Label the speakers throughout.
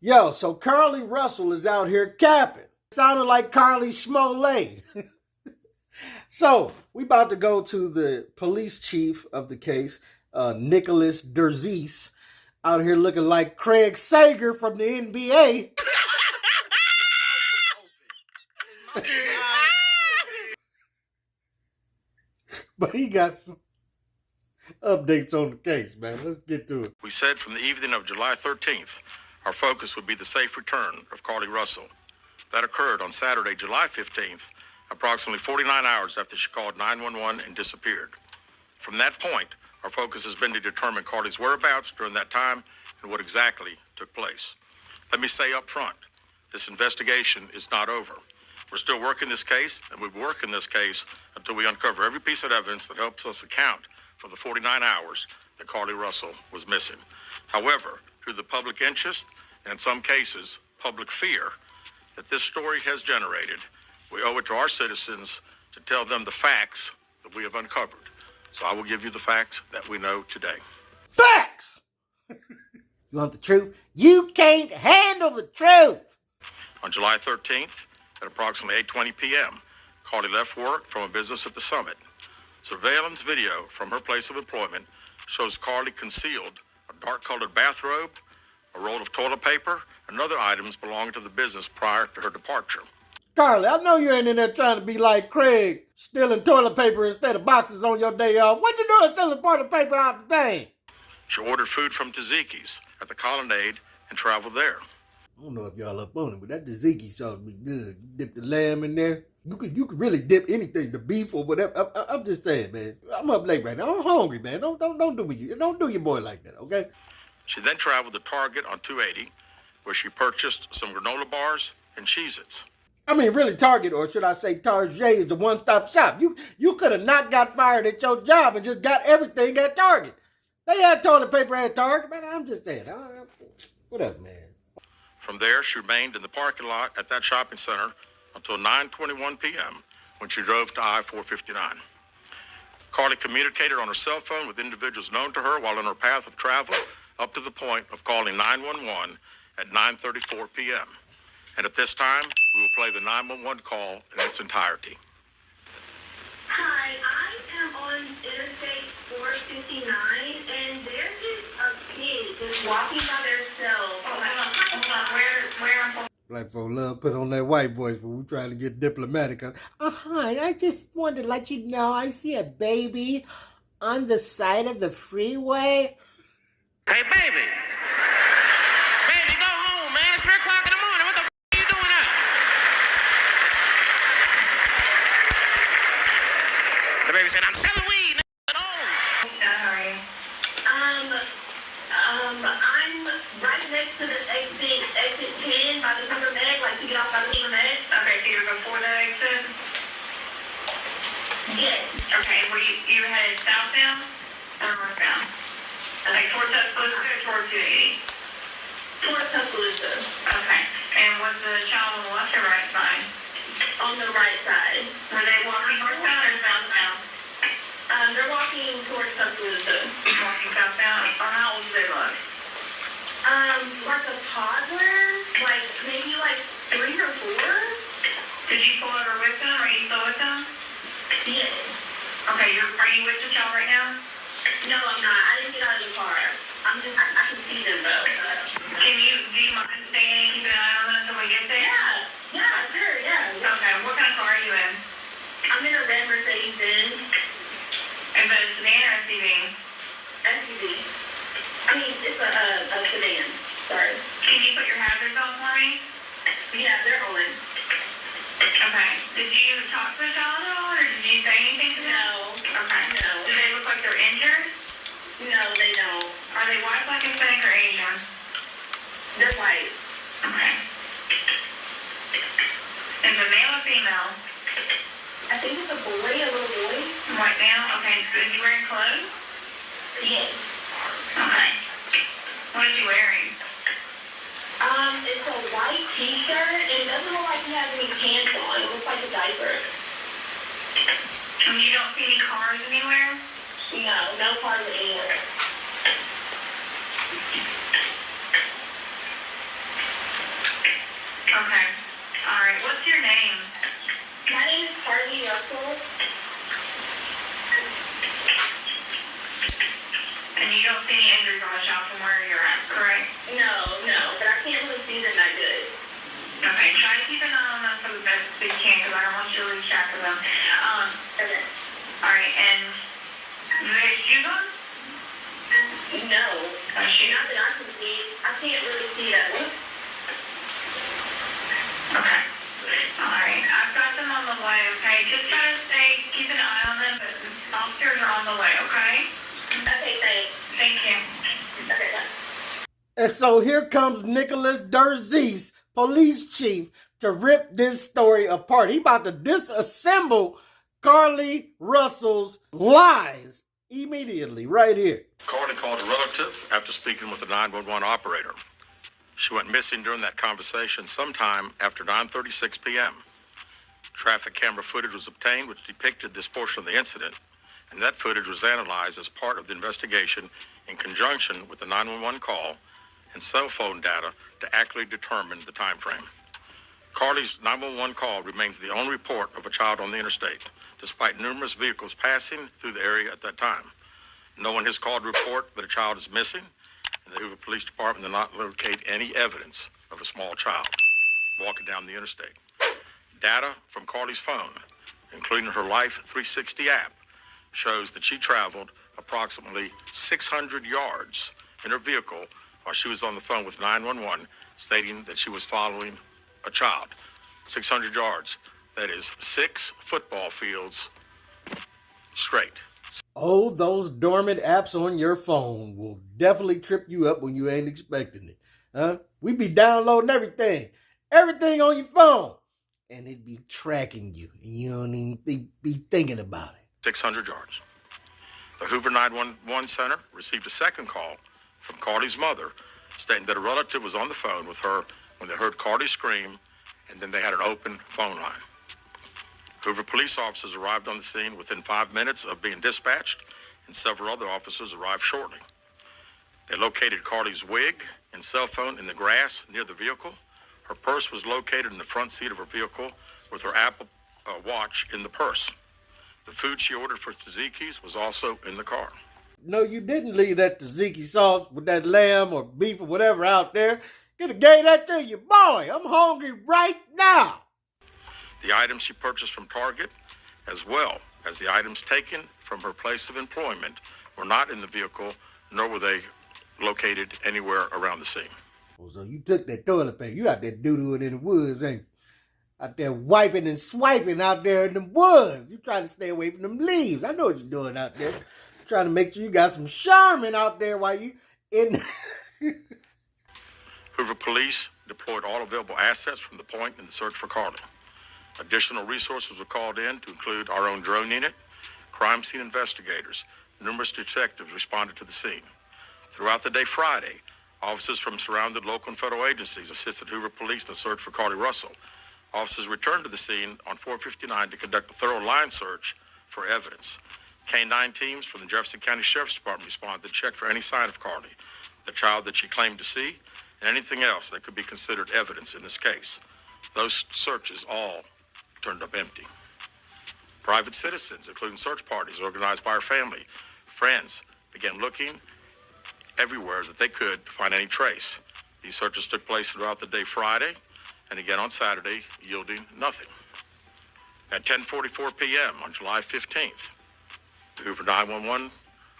Speaker 1: Yo, so Carlee Russell is out here capping. Sounded like Carlee Smollett. So, we about to go to the police chief of the case, Nicholas Derzis, out here looking like Craig Sager from the NBA. But he got some updates on the case, man. Let's get to it.
Speaker 2: We said from the evening of July 13th, our focus would be the safe return of Carlee Russell. That occurred on Saturday, July 15th, approximately 49 hours after she called 911 and disappeared. From that point, our focus has been to determine Carlee's whereabouts during that time and what exactly took place. Let me say up front, this investigation is not over. We're still working this case, and we'll be working this case until we uncover every piece of evidence that helps us account for the 49 hours that Carlee Russell was missing. However, due to the public interest, and in some cases, public fear, that this story has generated, we owe it to our citizens to tell them the facts that we have uncovered. So I will give you the facts that we know today.
Speaker 1: Facts! You want the truth? You can't handle the truth!
Speaker 2: On July 13th, at approximately 8:20 p.m., Carlee left work from a business at the Summit. Surveillance video from her place of employment shows Carlee concealed a dark-colored bathrobe, a roll of toilet paper, and other items belonging to the business prior to her departure.
Speaker 1: Carlee, I know you ain't in there trying to be like Craig, stealing toilet paper instead of boxes on your day off. What you doing stealing toilet paper out the thing?
Speaker 2: She ordered food from Tzatziki's at the Colonnade and traveled there.
Speaker 1: I don't know if y'all up on it, but that tzatziki sauce be good. You dip the lamb in there. You could really dip anything, the beef or whatever. I'm just saying, man. I'm up late right now. I'm hungry, man. Don't do your boy like that, okay?
Speaker 2: She then traveled to Target on 280, where she purchased some granola bars and Cheez-Its.
Speaker 1: I mean, really, Target, or should I say Target, is the one-stop shop. You could have not got fired at your job and just got everything at Target. They had toilet paper at Target, man. I'm just saying. Whatever, man.
Speaker 2: From there, she remained in the parking lot at that shopping center until 9:21 p.m. when she drove to I-459. Carlee communicated on her cell phone with individuals known to her while on her path of travel up to the point of calling 911 at 9:34 p.m. And at this time, we will play the 911 call in its entirety.
Speaker 3: Hi, I am on Interstate 459, and there's just a kid just walking by themselves. Where?
Speaker 1: Black folk love put on that white voice, but we're trying to get diplomatic. Hi, I just wanted to let you know I see a baby on the side of the freeway.
Speaker 4: Hey, baby. Baby, go home, man. It's 3 o'clock in the morning. What the are you doing up? The baby said, I'm selling weed.
Speaker 3: Sorry. I'm right next to the exit 10 by the River Med, like to get off by the River Med. Okay, so you're before the exit? Yes. Okay, were you headed southbound or northbound? Like towards Tuscaloosa or towards 280? Towards Tuscaloosa. Okay. And was the child on the left or right side? On the right side. Were they walking northbound or southbound? They're walking towards Tuscaloosa. Walking southbound? Or how old do they look? Like a toddler, like maybe like 3 or 4. Did you pull over with them? Are you still with them? Yes. Okay, are you with the child right now? No, I'm not. I didn't get out of the car. I can see them though. Do you mind staying and keep an eye on them until we get there? Yeah, sure, yeah. Okay, what kind of car are you in? I'm in a red Mercedes-Benz. Is that a sedan or SUV? SUV. I mean, it's a sedan. Sorry. Can you put your hazards on for me? Yeah, they're on. Okay. Did you talk to the child at all, or did you say anything to them? No. Okay. No. Do they look like they're injured? No, they don't. Are they white, black, Hispanic, or Asian? They're white. Okay. Is it male or female? I think it's a boy, a little boy. White male? Okay, so is he wearing clothes? Yes. Okay. What is he wearing? It's a white t-shirt, and it doesn't look like he has any pants on. It looks like a diaper. And you don't see any cars anywhere? No cars anywhere. Okay. All right. What's your name?
Speaker 5: My name is Carlee Russell.
Speaker 3: And you don't see any injuries on the child from where you're at, correct?
Speaker 5: No, but I can't really see them that good.
Speaker 3: Okay. Try to keep an eye on them for the best that you can, because I don't want you to lose track of them.
Speaker 5: Okay.
Speaker 3: All right. And do they have shoes on?
Speaker 5: No,
Speaker 3: Shoes?
Speaker 5: not that I can see. I can't really see that one.
Speaker 3: Okay. All right. I've got them on the way, okay? Just try to keep an eye on them, but officers are on the way, okay?
Speaker 5: Okay, thanks.
Speaker 3: Thank you.
Speaker 5: Okay, bye.
Speaker 1: And so here comes Nicholas Derzis, police chief, to rip this story apart. He about to disassemble Carlee Russell's lies immediately, right here.
Speaker 2: Carlee called a relative after speaking with the 911 operator. She went missing during that conversation sometime after 9:36 p.m. Traffic camera footage was obtained which depicted this portion of the incident, and that footage was analyzed as part of the investigation in conjunction with the 911 call and cell phone data to accurately determine the time frame. Carlee's 911 call remains the only report of a child on the interstate, despite numerous vehicles passing through the area at that time. No one has called to report that a child is missing, and the Hoover Police Department did not locate any evidence of a small child walking down the interstate. Data from Carlee's phone, including her Life 360 app, shows that she traveled approximately 600 yards in her vehicle while she was on the phone with 911, stating that she was following a child. 600 yards. That is 6 football fields straight.
Speaker 1: Oh, those dormant apps on your phone will definitely trip you up when you ain't expecting it. Huh? We be downloading everything on your phone, and it be tracking you, and you don't even be thinking about it.
Speaker 2: 600 yards. The Hoover 911 Center received a second call from Carlee's mother stating that a relative was on the phone with her when they heard Carlee scream, and then they had an open phone line. Hoover police officers arrived on the scene within 5 minutes of being dispatched, and several other officers arrived shortly. They located Carlee's wig and cell phone in the grass near the vehicle. Her purse was located in the front seat of her vehicle with her Apple Watch in the purse. The food she ordered for tzatziki's was also in the car.
Speaker 1: No, you didn't leave that tzatziki sauce with that lamb or beef or whatever out there. Could have gave that to you. Boy, I'm hungry right now.
Speaker 2: The items she purchased from Target, as well as the items taken from her place of employment, were not in the vehicle, nor were they located anywhere around the scene.
Speaker 1: Well, so you took that toilet paper. You out there doo-dooing in the woods, ain't you? Out there wiping and swiping out there in the woods. You trying to stay away from them leaves. I know what you're doing out there. You're trying to make sure you got some Charmin out there while you in.
Speaker 2: Hoover police deployed all available assets from the point in the search for Carlee. Additional resources were called in to include our own drone unit, crime scene investigators. Numerous detectives responded to the scene. Throughout the day Friday, officers from surrounding local and federal agencies assisted Hoover police in the search for Carlee Russell. Officers returned to the scene on 459 to conduct a thorough line search for evidence. K-9 teams from the Jefferson County Sheriff's Department responded to check for any sign of Carlee, the child that she claimed to see, and anything else that could be considered evidence in this case. Those searches all turned up empty. Private citizens, including search parties organized by her family, friends, began looking everywhere that they could to find any trace. These searches took place throughout the day Friday and again on Saturday, yielding nothing. At 10:44 p.m. on July 15th, the Hoover 911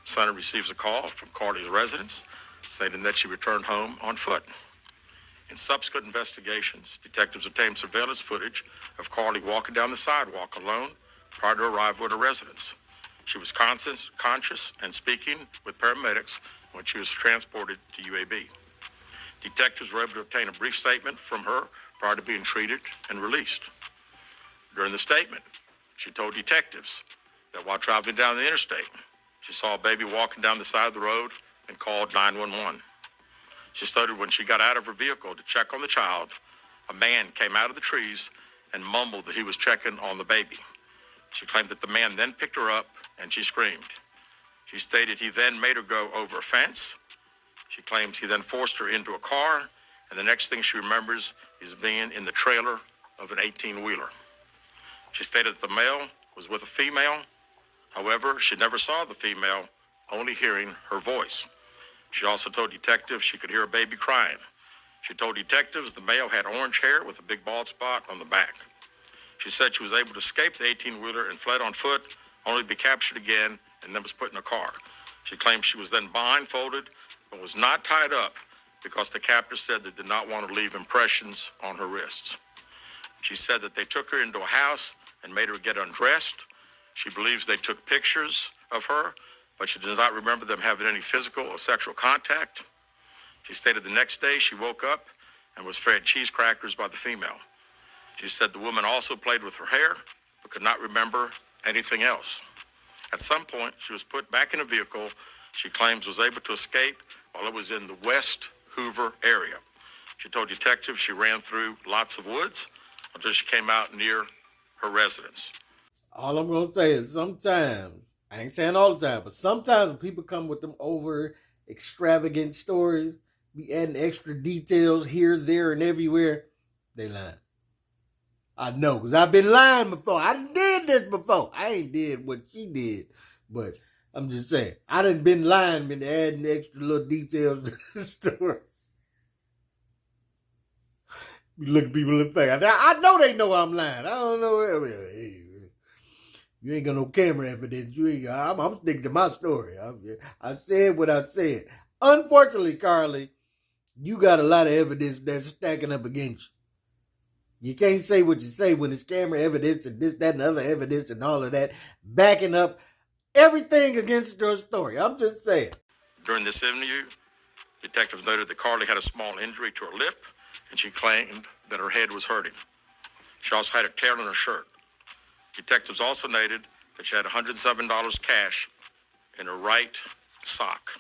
Speaker 2: Center receives a call from Carlee's residence stating that she returned home on foot. In subsequent investigations, detectives obtained surveillance footage of Carlee walking down the sidewalk alone prior to her arrival at her residence. She was conscious and speaking with paramedics when she was transported to UAB. Detectives were able to obtain a brief statement from her prior to being treated and released. During the statement, she told detectives that while traveling down the interstate, she saw a baby walking down the side of the road and called 911. She stated when she got out of her vehicle to check on the child, a man came out of the trees and mumbled that he was checking on the baby. She claimed that the man then picked her up and she screamed. She stated he then made her go over a fence. She claims he then forced her into a car and the next thing she remembers is being in the trailer of an 18-wheeler. She stated that the male was with a female. However, she never saw the female, only hearing her voice. She also told detectives she could hear a baby crying. She told detectives the male had orange hair with a big bald spot on the back. She said she was able to escape the 18-wheeler and fled on foot, only to be captured again and then was put in a car. She claimed she was then blindfolded but was not tied up because the captor said they did not want to leave impressions on her wrists. She said that they took her into a house and made her get undressed. She believes they took pictures of her, but she does not remember them having any physical or sexual contact. She stated the next day she woke up and was fed cheese crackers by the female. She said the woman also played with her hair, but could not remember anything else. At some point, she was put back in a vehicle she claims was able to escape while it was in the West Hoover area. She told detectives she ran through lots of woods until she came out near her residence.
Speaker 1: All I'm going to say is sometimes, I ain't saying all the time, but sometimes when people come with them over extravagant stories, be adding extra details here, there, and everywhere, they lying. I know, because I've been lying before. I did this before. I ain't did what she did, but I'm just saying, I done been lying, been adding extra little details to the story. You look at people in the face. I know they know I'm lying. I don't know. Hey, you ain't got no camera evidence. I'm sticking to my story. I said what I said. Unfortunately, Carlee, you got a lot of evidence that's stacking up against you. You can't say what you say when it's camera evidence and this, that, and other evidence and all of that, backing up everything against your story. I'm just saying.
Speaker 2: During this interview, detectives noted that Carlee had a small injury to her lip, and she claimed that her head was hurting. She also had a tear in her shirt. Detectives also noted that she had $107 cash in her right sock.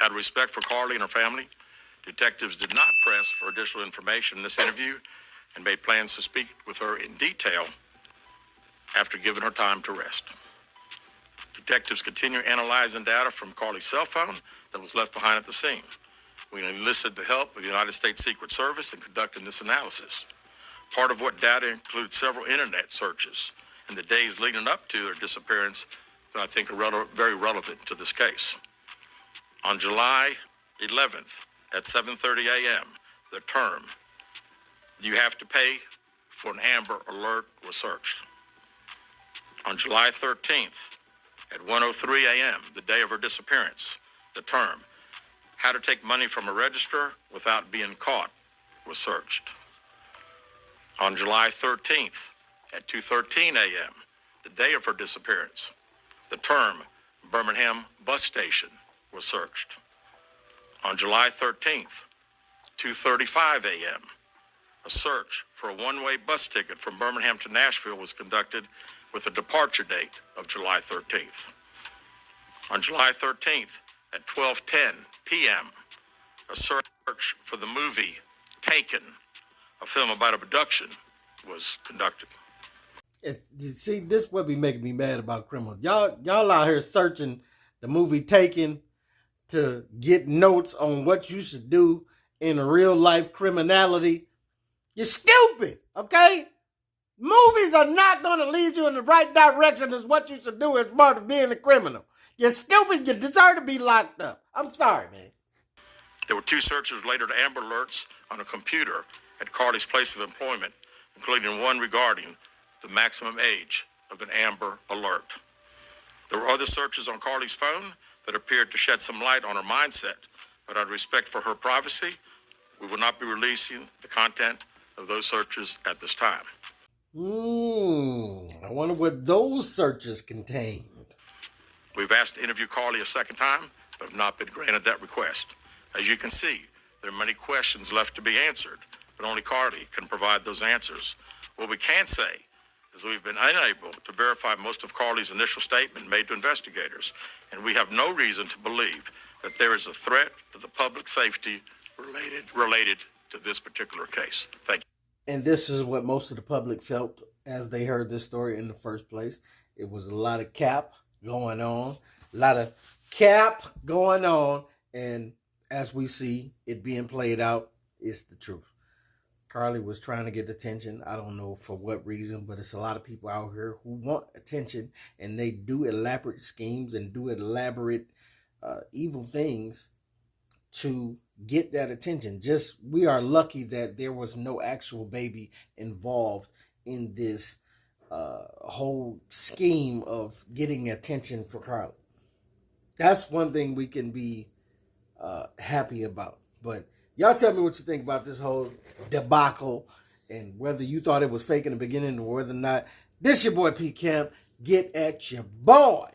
Speaker 2: Out of respect for Carlee and her family, detectives did not press for additional information in this interview and made plans to speak with her in detail after giving her time to rest. Detectives continue analyzing data from Carlee's cell phone that was left behind at the scene. We enlisted the help of the United States Secret Service in conducting this analysis. Part of what data includes several internet searches in the days leading up to her disappearance that I think are very relevant to this case. On July 11th at 7:30 a.m., the term, "You have to pay for an Amber Alert," was searched. On July 13th at 1:03 a.m., the day of her disappearance, the term, "How to take money from a register without being caught," was searched. On July 13th at 2:13 a.m., the day of her disappearance, the term Birmingham bus station was searched. On July 13th, 2:35 a.m., a search for a one-way bus ticket from Birmingham to Nashville was conducted with a departure date of July 13th. On July 13th at 12:10 p.m., a search for the movie Taken, a film about abduction, was conducted.
Speaker 1: You see, this what be making me mad about criminals. Y'all out here searching the movie Taken to get notes on what you should do in real life criminality. You're stupid, okay? Movies are not going to lead you in the right direction as what you should do as part of being a criminal. You're stupid. You deserve to be locked up. I'm sorry, man.
Speaker 2: There were two searches related to Amber Alerts on a computer at Carlee's place of employment, including one regarding the maximum age of an Amber Alert. There were other searches on Carlee's phone that appeared to shed some light on her mindset, but out of respect for her privacy, we will not be releasing the content of those searches at this time.
Speaker 1: I wonder what those searches contained.
Speaker 2: We've asked to interview Carlee a second time, but have not been granted that request. As you can see, there are many questions left to be answered, but only Carlee can provide those answers. What we can say is we've been unable to verify most of Carlee's initial statement made to investigators, and we have no reason to believe that there is a threat to the public safety related to this particular case. Thank you.
Speaker 1: And this is what most of the public felt as they heard this story in the first place. It was a lot of cap going on, and as we see it being played out, is the truth. Carlee was trying to get attention. I don't know for what reason, but it's a lot of people out here who want attention, and they do elaborate schemes and do elaborate evil things to get that attention. Just, we are lucky that there was no actual baby involved in this whole scheme of getting attention for Carlee. That's one thing we can be happy about. But y'all tell me what you think about this whole debacle, and whether you thought it was fake in the beginning or whether or not. This your boy P Camp. Get at your boy.